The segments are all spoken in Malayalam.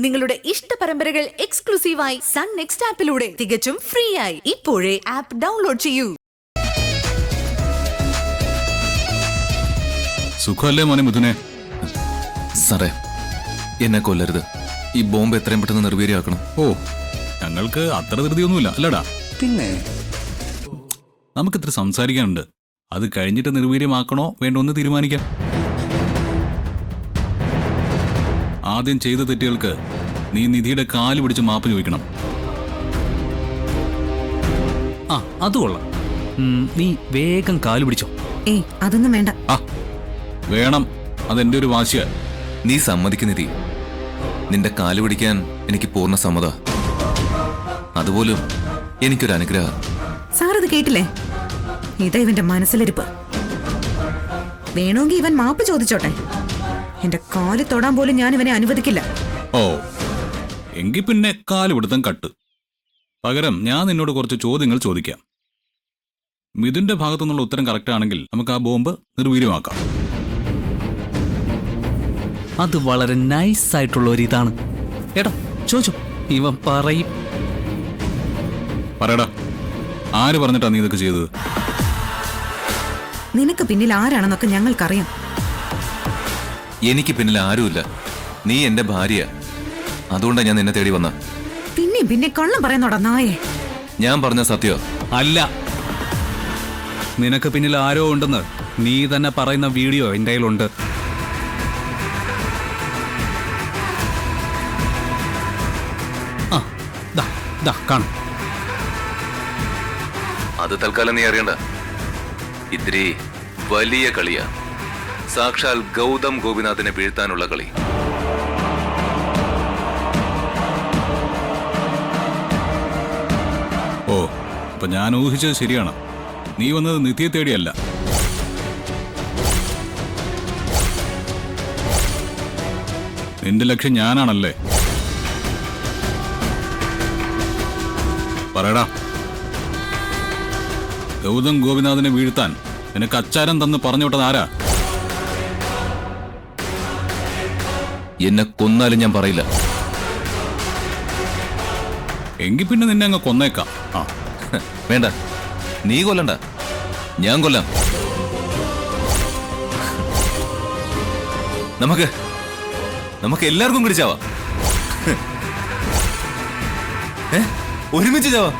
നിങ്ങളുടെ ഇഷ്ട പരമ്പരകൾ എക്സ്ക്ലൂസീവായി സൺ നെക്സ്റ്റ് ആപ്പിലൂടെ തികച്ചും ഫ്രീ ആയി ഇപ്പോഴേ ആപ്പ് ഡൗൺലോഡ് ചെയ്യൂ. സുഖമല്ലേ മോനെ മിഥുനെ? സാറേ, എന്നെ കൊല്ലരുത്. ഈ ബോംബ് എത്രയും പെട്ടെന്ന് നിർവീര്യമാക്കണം. ഓ, ഞങ്ങൾക്ക് അത്ര ധൃതിയൊന്നുമില്ല അല്ലടാ. പിന്നെ നമുക്കിത്ര സംസാരിക്കാനുണ്ട്. അത് കഴിഞ്ഞിട്ട് നിർവീര്യമാക്കണോ വേണ്ടോന്ന് തീരുമാനിക്കാം. ആദ്യം ചെയ്ത തെറ്റുകൾക്ക് നീ നിധിയുടെ കാല് പിടിച്ച് മാപ്പ് ചോദിക്കണം. ആ, അത് കൊള്ളാം. നീ വേഗം കാല് പിടിച്ചോ. ഏയ്, അതൊന്നും വേണ്ട. ആ വേണം, അതെന്റെ ഒരു വാശിയാ. നീ സമ്മതിക്കുന്നിതി. നിന്റെ കാല് പിടിക്കാൻ എനിക്ക് പൂർണ്ണ സമ്മത. അതുപോലും എനിക്കൊരു അനുഗ്രഹം. സാർ ഇത് കേട്ടില്ലേ? ഇതാ ഇവന്റെ മനസ്സിലിരിപ്പ്. വേണമെങ്കിൽ ഇവൻ മാപ്പ് ചോദിച്ചോട്ടെ. എന്റെ കാല് തൊടാൻ പോലും ഞാൻ ഇവനെ അനുവദിക്കില്ല. ഓ, എങ്കിൽ പിന്നെ കാല് പിടുത്തം കട്ട്. പകരം ഞാൻ നിന്നോട് കുറച്ച് ചോദ്യങ്ങൾ ചോദിക്കാം. മിഥുന്റെ ഭാഗത്തു നിന്നുള്ള ഉത്തരം കറക്റ്റ് ആണെങ്കിൽ നമുക്ക് ആ ബോംബ് നിർവീര്യമാക്കാം. അത് വളരെ നൈസായിട്ടുള്ള ഒരു ഇതാണ്. എടാ, ചോദിച്ചോ, ഇവൻ പറയും. പറയടാ, ആര് പറഞ്ഞിട്ടാ നീ ഇതൊക്കെ ചെയ്തത്? നിനക്ക് പിന്നിൽ ആരാണെന്നൊക്കെ ഞങ്ങൾക്കറിയാം. എനിക്ക് പിന്നിൽ ആരുമില്ല. നീ എന്റെ ഭാര്യ. അതുകൊണ്ടാണ് ഞാൻ നിന്നെ തേടി വന്ന. പിന്നെ കള്ളം പറയുന്നോടാ നായേ. ഞാൻ പറഞ്ഞ സത്യോ? അല്ല, നിനക്ക് പിന്നിൽ ആരോ ഉണ്ടെന്ന് നീ തന്നെ പറയുന്ന വീഡിയോ എൻ്റെ കയ്യിലുണ്ട്. ആ, ദാ കാണും. അത് തൽക്കാലം നീ അറിയണ്ട. ഇത്തിരി വലിയ കളിയാ. സാക്ഷാൽ ഗൗതം ഗോപിനാഥിനെ വീഴ്ത്താനുള്ള കളി. ഓ, അപ്പൊ ഞാൻ ഊഹിച്ചത് ശരിയാണ്. നീ വന്നത് നിധിയെ തേടിയല്ല. നിന്റെ ലക്ഷ്യം ഞാനാണല്ലേ? പറയടാ, ഗൗതം ഗോപിനാഥിനെ വീഴ്ത്താൻ നിനക്ക് അച്ചാരം തന്ന് പറഞ്ഞു വിട്ടത് ആരാ? എന്നെ കൊന്നാലും ഞാൻ പറയില്ല. എങ്കിൽ പിന്നെ നിന്നെ അങ്ങ് കൊന്നേക്കാം. ആ, വേണ്ട, നീ കൊല്ലണ്ട, ഞാൻ കൊല്ലാം. നമുക്ക് എല്ലാവർക്കും പിടിച്ചാവാ. ഒരുമിച്ച് ചാവാ.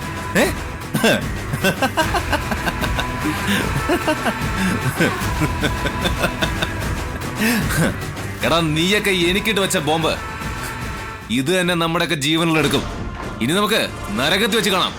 എടാ, നീയൊക്കെ എനിക്കിട്ട് വെച്ച ബോംബ് ഇത് തന്നെ നമ്മുടെയൊക്കെ ജീവനിലെടുക്കും. ഇനി നമുക്ക് നരകത്തിൽ വെച്ച് കാണാം.